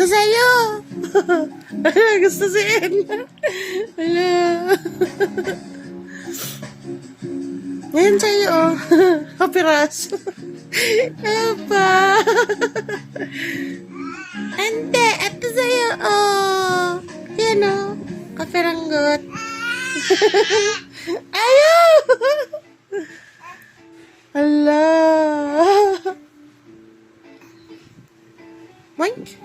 sa'yo. Gusto si Edna. Wala. Ngayon sa'yo, oh. Kapiraso. Apa. Ante, ito sa'yo, oh. Yan, oh. Kapiranggot. Ayaw! Hala. Mike?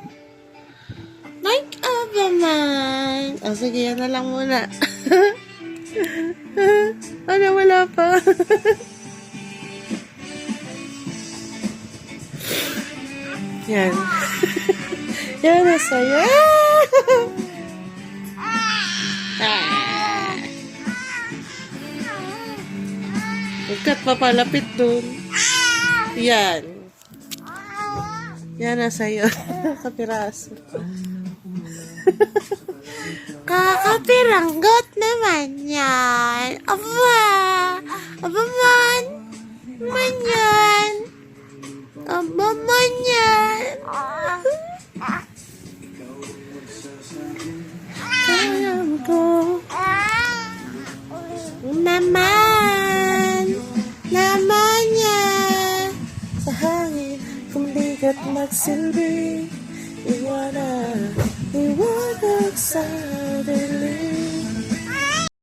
Mike, naman. Oh, sige, yan na lang muna. Ano, wala pa. Yan. Yan na sa'yo. Huwag papalapit dun. Yan. Yan na sa'yo. Kapiraso. Kakapiranggot naman yan. Aba. Aba man. Man yan. Aba man yan. Kayang ko. Naman. Naman yan. Sa hangin, kumigat magsilbi. Iwanag sa dilim.